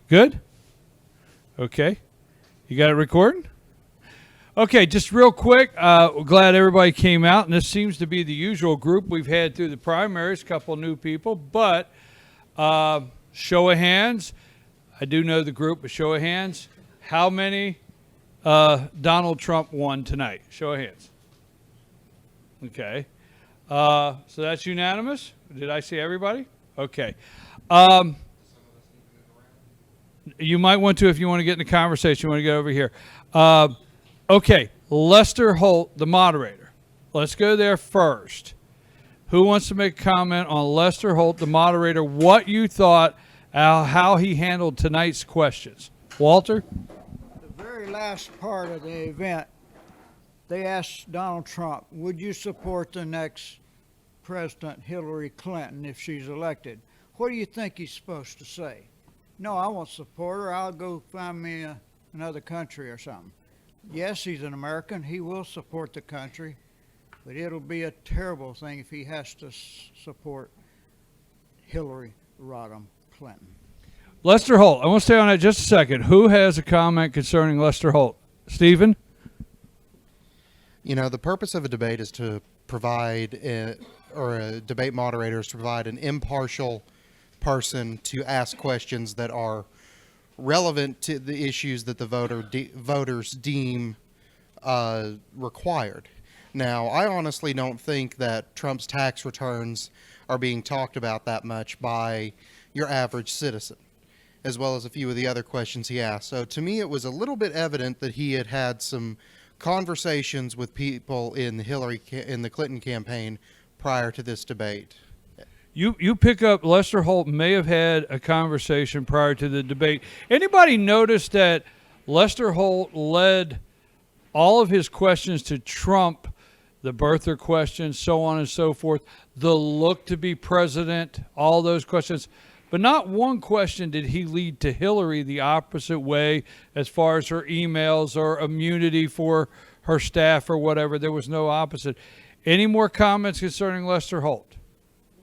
Good? Okay. You got it recording? Okay, just real quick. Glad everybody came out, and this seems to be the usual group we've had through the primaries, a couple of new people, but show of hands. I do know the group, but show of hands. How many Donald Trump won tonight? Show of hands. Okay. So that's unanimous? Did I see everybody? Okay. You might want to, if you want to get in the conversation, you want to get over here. Okay, Lester Holt, the moderator. Let's go there first. Who wants to make a comment on Lester Holt, the moderator, what you thought, how he handled tonight's questions? Walter? The very last part of the event, they asked Donald Trump, would you support the next President Hillary Clinton if she's elected? What do you think he's supposed to say? No, I won't support her. I'll go find me another country or something. Yes, he's an American. He will support the country, but it'll be a terrible thing if he has to support Hillary Rodham Clinton. Lester Holt. I want to stay on that just a second. Who has a comment concerning Lester Holt? Stephen? You know, the purpose of a debate is to provide, a debate moderator is to provide an impartial person to ask questions that are relevant to the issues that the voters deem required. Now, I honestly don't think that Trump's tax returns are being talked about that much by your average citizen, as well as a few of the other questions he asked. So to me, it was a little bit evident that he had had some conversations with people in the Clinton campaign prior to this debate. You pick up Lester Holt may have had a conversation prior to the debate. Anybody notice that Lester Holt led all of his questions to Trump, the birther question, so on and so forth, the look to be president, all those questions, but not one question did he lead to Hillary the opposite way as far as her emails or immunity for her staff or whatever. There was no opposite. Any more comments concerning Lester Holt?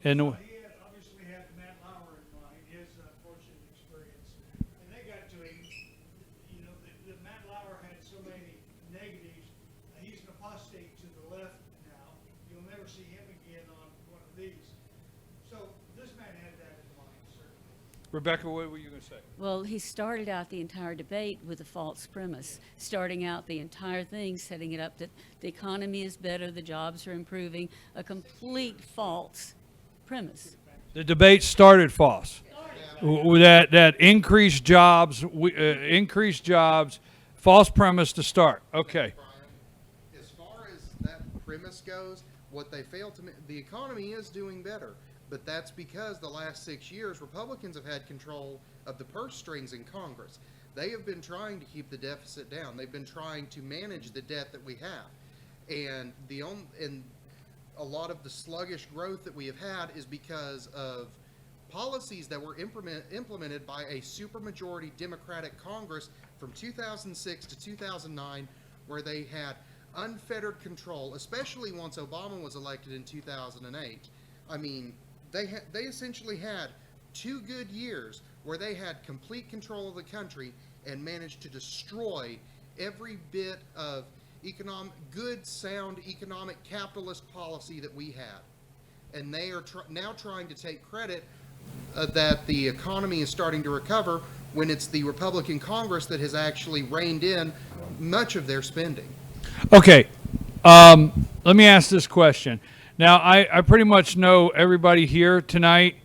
And he obviously had Matt Lauer in mind, his fortunate experience. And they got to that Matt Lauer had so many negatives. He's an apostate to the left now. You'll never see him again on one of these. So this man had that in mind, certainly. Rebecca, what were you going to say? Well, he started out the entire debate with a false premise, starting out the entire thing, setting it up that the economy is better, the jobs are improving, a complete false premise. The debate started false. That increased jobs, false premise to start. Okay. Brian, as far as that premise goes, what they failed to the economy is doing better, but that's because the last 6 years Republicans have had control of the purse strings in Congress. They have been trying to keep the deficit down. They've been trying to manage the debt that we have, and a lot of the sluggish growth that we have had is because of policies that were implemented by a supermajority Democratic Congress from 2006 to 2009, where they had unfettered control, especially once Obama was elected in 2008. I mean, they essentially had 2 good years where they had complete control of the country and managed to destroy every bit of good, sound economic capitalist policy that we had. And they are now trying to take credit that the economy is starting to recover when it's the Republican Congress that has actually reined in much of their spending. Okay. Let me ask this question. Now, I pretty much know everybody here tonight,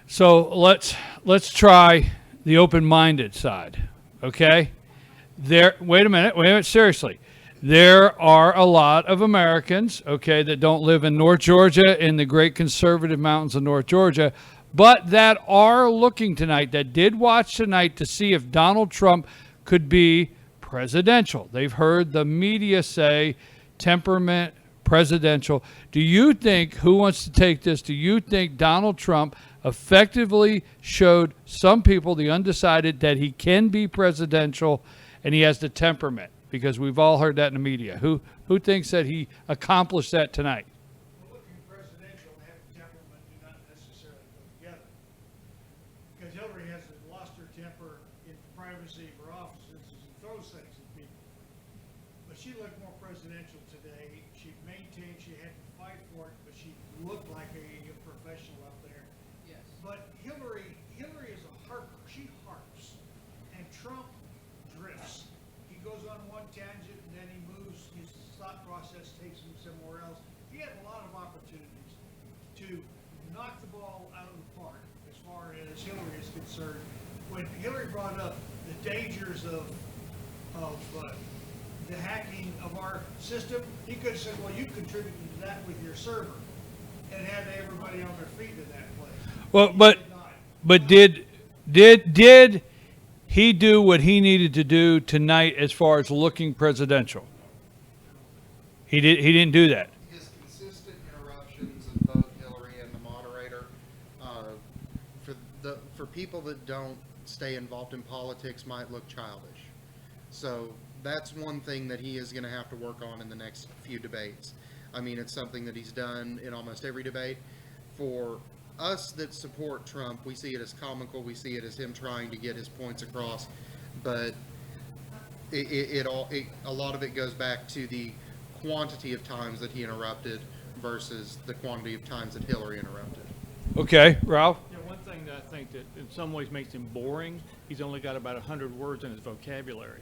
so let's try the open-minded side, okay? Wait a minute, seriously. There are a lot of Americans, okay, that don't live in North Georgia, in the great conservative mountains of North Georgia, but that are looking tonight, that did watch tonight to see if Donald Trump could be presidential. They've heard the media say temperament, presidential. Do you think, who wants to take this, do you think Donald Trump effectively showed some people, the undecided, that he can be presidential and he has the temperament? Because we've all heard that in the media. Who thinks that he accomplished that tonight? Well, looking presidential and having temperament do not necessarily go together. Because he'll Hillary has lost her temper in the privacy of her offices and throws things at people. But she looked more presidential today. She maintained she had to fight for it, but she looked like a professional up there. Yes. But Hillary is a harper. She harps. And Trump drifts. He goes on one tangent and then he moves, his thought process takes him somewhere else. He had a lot of opportunities to knock the ball out of the park as far as Hillary is concerned. When Hillary brought up the dangers of the hacking of our system, he could have said, well, you contributed to that with your server, and had everybody on their feet in that place. Well, He but did not. but did he do what he needed to do tonight as far as looking presidential? He didn't do that. His consistent interruptions of both Hillary and the moderator, for people that don't stay involved in politics, might look childish. So that's one thing that he is going to have to work on in the next few debates. I mean, it's something that he's done in almost every debate. For us that support Trump, we see it as comical. We see it as him trying to get his points across. But a lot of it goes back to the quantity of times that he interrupted versus the quantity of times that Hillary interrupted. Okay, Ralph. Yeah, one thing that I think that in some ways makes him boring, he's only got about 100 words in his vocabulary.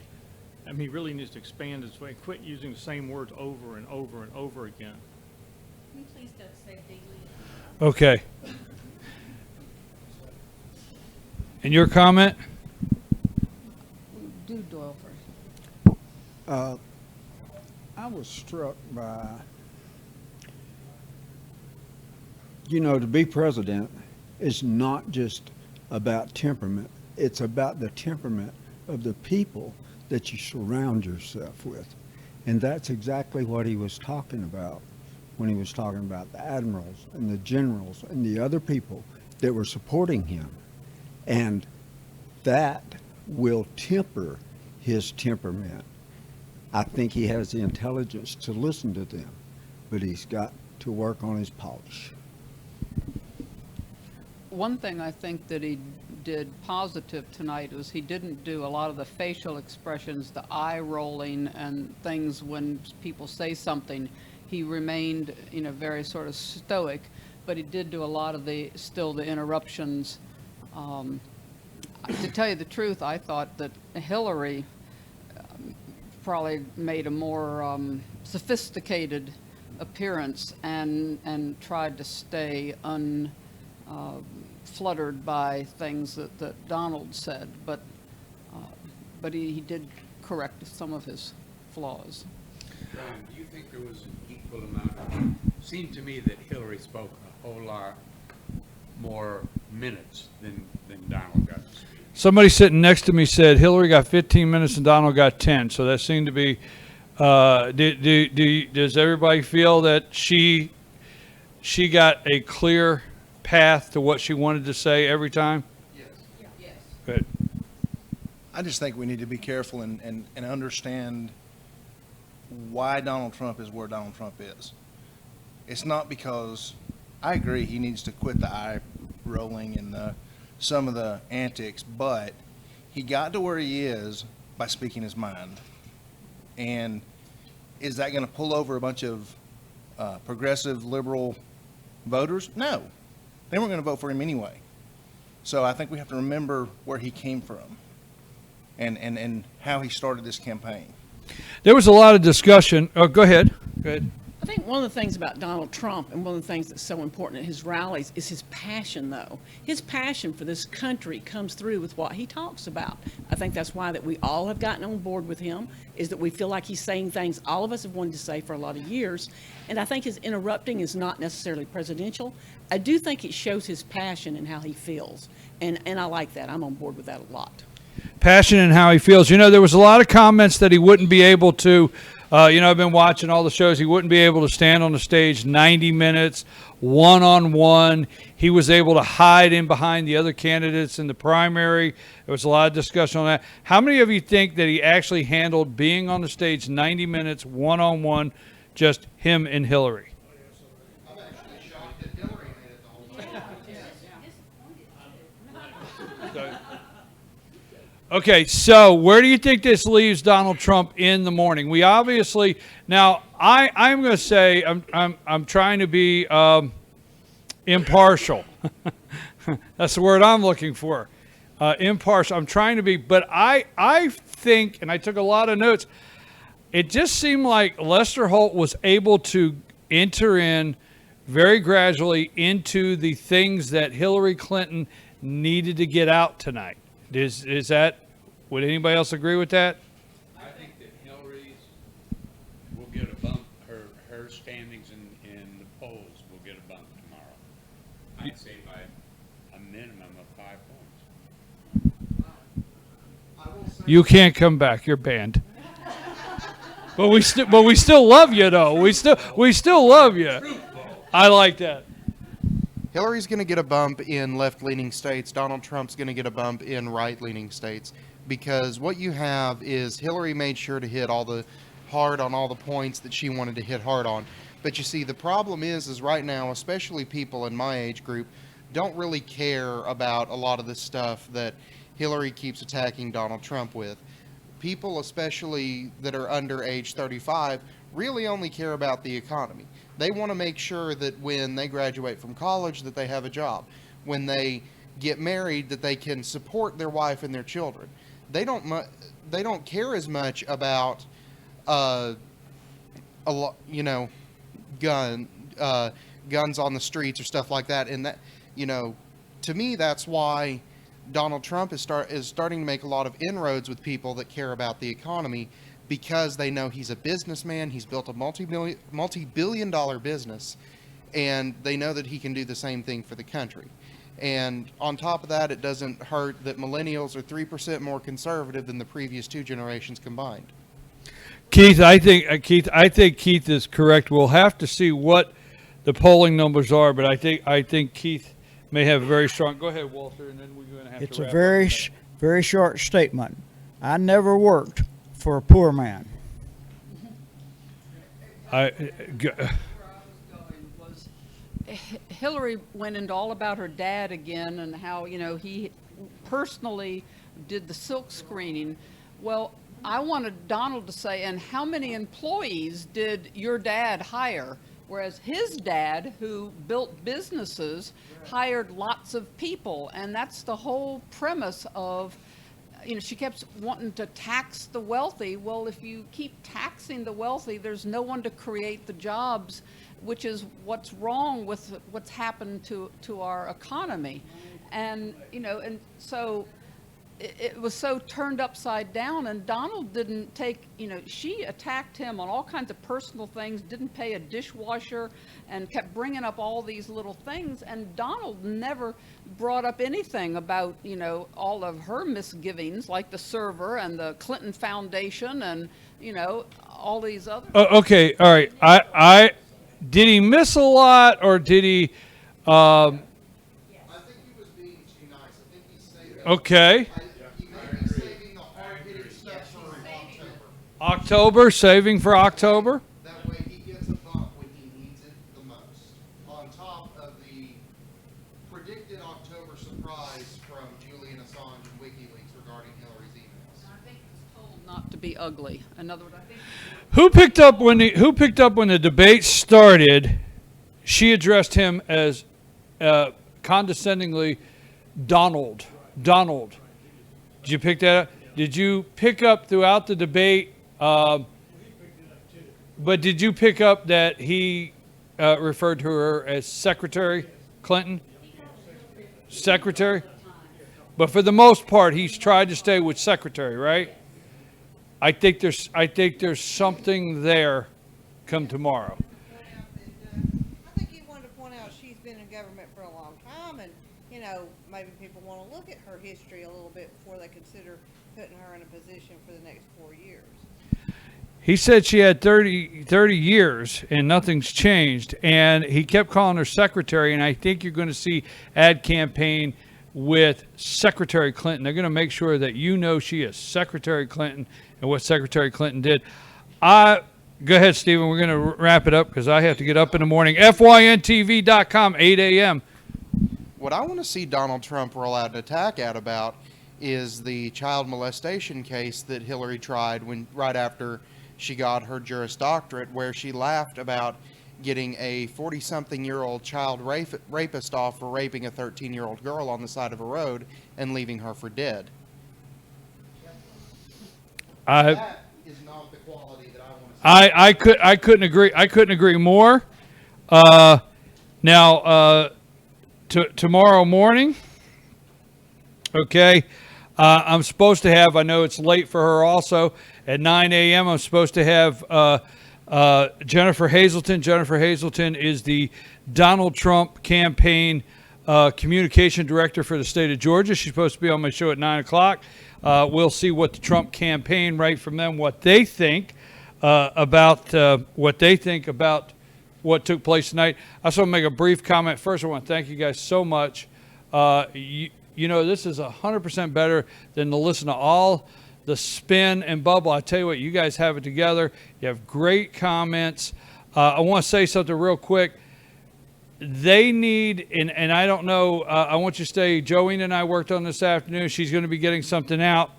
I mean, he really needs to expand his way, quit using the same words over and over and over again. Can you please don't say bigly? Okay. And your comment? Do Doyle first. I was struck by, to be president is not just about temperament. It's about the temperament of the people that you surround yourself with. And that's exactly what he was talking about when he was talking about the admirals and the generals and the other people that were supporting him. And that will temper his temperament. I think he has the intelligence to listen to them, but he's got to work on his polish. One thing I think that he did positive tonight was he didn't do a lot of the facial expressions, the eye rolling and things when people say something. He remained, very sort of stoic, but he did do a lot of the interruptions. To tell you the truth, I thought that Hillary probably made a more sophisticated appearance and tried to stay fluttered by things that Donald said, but he did correct some of his flaws. John, do you think there was an equal amount of, seemed to me that Hillary spoke a whole lot more minutes than Donald got to speak. Somebody sitting next to me said Hillary got 15 minutes and Donald got 10. So that seemed to be. Does everybody feel that she got a clear path to what she wanted to say every time? Yes. Yes. Good. I just think we need to be careful and understand why Donald Trump is where Donald Trump is. It's not because, I agree, he needs to quit the eye rolling and some of the antics, but he got to where he is by speaking his mind. And is that going to pull over a bunch of progressive liberal voters? No. They weren't going to vote for him anyway. So I think we have to remember where he came from and how he started this campaign. There was a lot of discussion. Oh, go ahead. Go ahead. I think one of the things about Donald Trump and one of the things that's so important at his rallies is his passion, though. His passion for this country comes through with what he talks about. I think that's why that we all have gotten on board with him, is that we feel like he's saying things all of us have wanted to say for a lot of years. And I think his interrupting is not necessarily presidential. I do think it shows his passion and how he feels. And I like that. I'm on board with that a lot. Passion and how he feels. There was a lot of comments that he wouldn't be able to, I've been watching all the shows. He wouldn't be able to stand on the stage 90 minutes, one-on-one. He was able to hide in behind the other candidates in the primary. There was a lot of discussion on that. How many of you think that he actually handled being on the stage 90 minutes, one-on-one, just him and Hillary? I'm actually shocked that Hillary made it the whole time. Okay, so where do you think this leaves Donald Trump in the morning? We obviously now I'm going to say I'm trying to be impartial. That's the word I'm looking for. Impartial. I'm trying to be, but I think, and I took a lot of notes. It just seemed like Lester Holt was able to enter in very gradually into the things that Hillary Clinton needed to get out tonight. Is that, would anybody else agree with that? I think that Hillary's will get a bump, her standings in the polls will get a bump tomorrow. I'd say by a minimum of 5 points. You can't come back. You're banned. But we still love you though. We still love you. I like that. Hillary's going to get a bump in left-leaning states. Donald Trump's going to get a bump in right-leaning states, because what you have is Hillary made sure to hit hard on all the points that she wanted to hit hard on. But you see, the problem is right now, especially people in my age group, don't really care about a lot of the stuff that Hillary keeps attacking Donald Trump with. People, especially that are under age 35, really only care about the economy. They want to make sure that when they graduate from college that they have a job. When they get married, that they can support their wife and their children. They don't care as much about guns on the streets or stuff like that. And that, to me, that's why Donald Trump is starting to make a lot of inroads with people that care about the economy, because they know he's a businessman. He's built a multi-billion dollar business, and they know that he can do the same thing for the country. And on top of that, it doesn't hurt that millennials are 3% more conservative than the previous 2 generations combined. Keith, I think Keith is correct. We'll have to see what the polling numbers are, but I think Keith may have a very strong. Go ahead, Walter, and then we're going to have It's to a wrap very, up. very short statement. I never worked for a poor man. Hillary went into all about her dad again and how, he personally did the silk screening. Well, I wanted Donald to say, and how many employees did your dad hire? Whereas his dad, who built businesses, hired lots of people. And that's the whole premise of, she kept wanting to tax the wealthy. Well, if you keep taxing the wealthy, there's no one to create the jobs, which is what's wrong with what's happened to our economy. And, and so it was so turned upside down, and Donald didn't take, she attacked him on all kinds of personal things, didn't pay a dishwasher, and kept bringing up all these little things, and Donald never brought up anything about, all of her misgivings, like the server and the Clinton Foundation and, all these other. Okay, all right. I did he miss a lot, or did he? I think he was being too nice. I think he's saving. Okay. He may be saving the hard-hitting stuff for October. October, saving for October. That way he gets a bump when he needs it the most. On top of the predicted October surprise from Julian Assange and WikiLeaks regarding Hillary's emails. I think he was told not to be ugly. In other words, I think. Who picked up when the debate started? She addressed him as condescendingly Donald. Donald. Did you pick that up? Did you pick up throughout the debate? But did you pick up that he referred to her as Secretary Clinton? Secretary? But for the most part, he's tried to stay with Secretary, right? I think there's something there come tomorrow. I think you wanted to point out she's been in government for a long time, and maybe people want to look at her history a little bit before they consider putting her in a position for the next 4 years. He said she had 30 years and nothing's changed, and he kept calling her secretary, and I think you're going to see ad campaign with Secretary Clinton. They're going to make sure that she is Secretary Clinton and what Secretary Clinton did. Go ahead, Stephen. We're going to wrap it up because I have to get up in the morning. FYNTV.com, 8 a.m. what I want to see Donald Trump roll out an attack at about is the child molestation case that Hillary tried right after she got her Juris Doctorate, where she laughed about getting a 40-something-year-old child rapist off for raping a 13-year-old girl on the side of a road and leaving her for dead. That is not the quality that I want to see. I couldn't agree. I couldn't agree more. Now, tomorrow morning, okay, I'm supposed to have, I know it's late for her also, at 9 a.m. I'm supposed to have Jennifer Hazelton. Jennifer Hazelton is the Donald Trump campaign communication director for the state of Georgia. She's supposed to be on my show at 9 o'clock. We'll see what the Trump campaign, right from them, what they think about what took place tonight. I just want to make a brief comment. First, I want to thank you guys so much. You know, this is 100% better than to listen to all the spin and bubble. I tell you what, you guys have it together. You have great comments. I want to say something real quick. They need, and I don't know, I want you to stay. Joanne and I worked on this afternoon. She's going to be getting something out.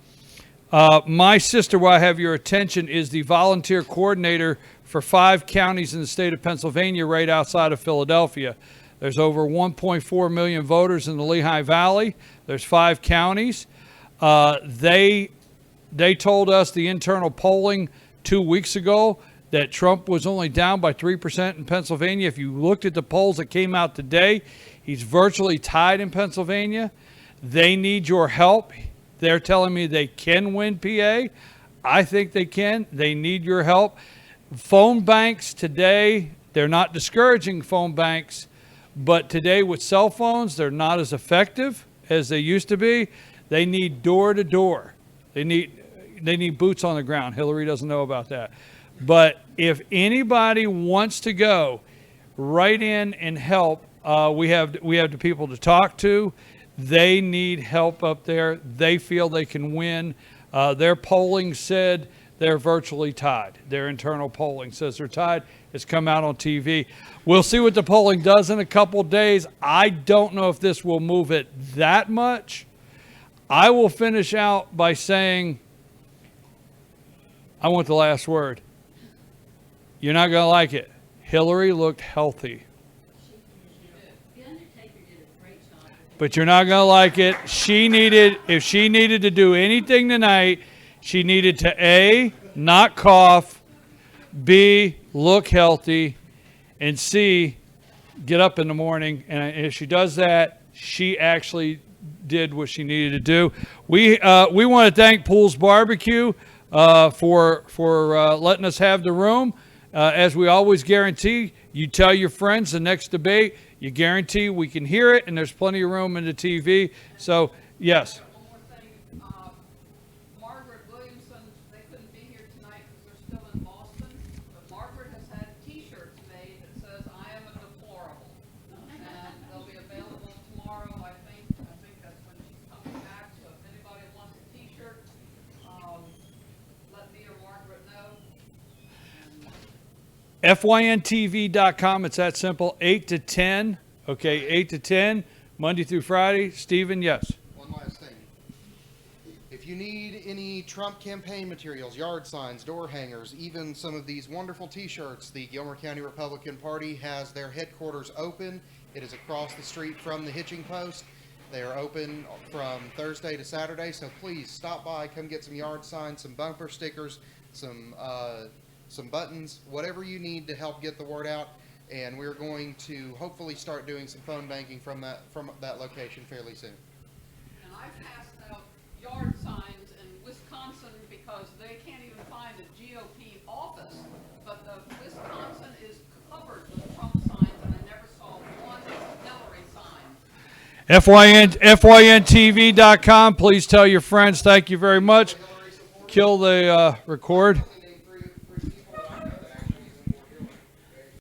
My sister, while I have your attention, is the volunteer coordinator for 5 counties in the state of Pennsylvania right outside of Philadelphia. There's over 1.4 million voters in the Lehigh Valley. There's 5 counties. They told us the internal polling 2 weeks ago that Trump was only down by 3% in Pennsylvania. If you looked at the polls that came out today, he's virtually tied in Pennsylvania. They need your help. They're telling me they can win PA. I think they can. They need your help. Phone banks today, they're not discouraging phone banks, but today with cell phones, they're not as effective as they used to be. They need door to door. They need boots on the ground. Hillary doesn't know about that. But if anybody wants to go right in and help, we have the people to talk to. They need help up there. They feel they can win. Their polling said they're virtually tied. Their internal polling says they're tied. It's come out on TV. We'll see what the polling does in a couple days. I don't know if this will move it that much. I will finish out by saying, I want the last word. You're not going to like it. Hillary looked healthy. But you're not going to like it. If she needed to do anything tonight, she needed to A, not cough, B, look healthy, and C, get up in the morning. And if she does that, she actually did what she needed to do. We want to thank Pools Barbecue for letting us have the room. As we always guarantee, you tell your friends the next debate, you guarantee we can hear it, and there's plenty of room in the TV. So, yes. One more thing. Margaret Williamson, they couldn't be here tonight because they're still in Boston, but Margaret has had T-shirts made that says, "I am a deplorable." And they'll be available tomorrow, I think. I think that's when she's coming back. So if anybody wants a T-shirt, let me or Margaret know. FYNTV.com. It's that simple. 8 to 10. Okay, 8 to 10, Monday through Friday. Stephen, yes. One last thing. If you need any Trump campaign materials, yard signs, door hangers, even some of these wonderful T-shirts, the Gilmer County Republican Party has their headquarters open. It is across the street from the hitching post. They are open from Thursday to Saturday, so please stop by, come get some yard signs, some bumper stickers, some buttons, whatever you need to help get the word out. And we're going to hopefully start doing some phone banking from that location fairly soon. And I passed out yard signs in Wisconsin because they can't even find a GOP office, but the Wisconsin is covered with Trump signs, and I never saw one Hillary sign. FYNTV.com. Please tell your friends. Thank you very much. Kill the record.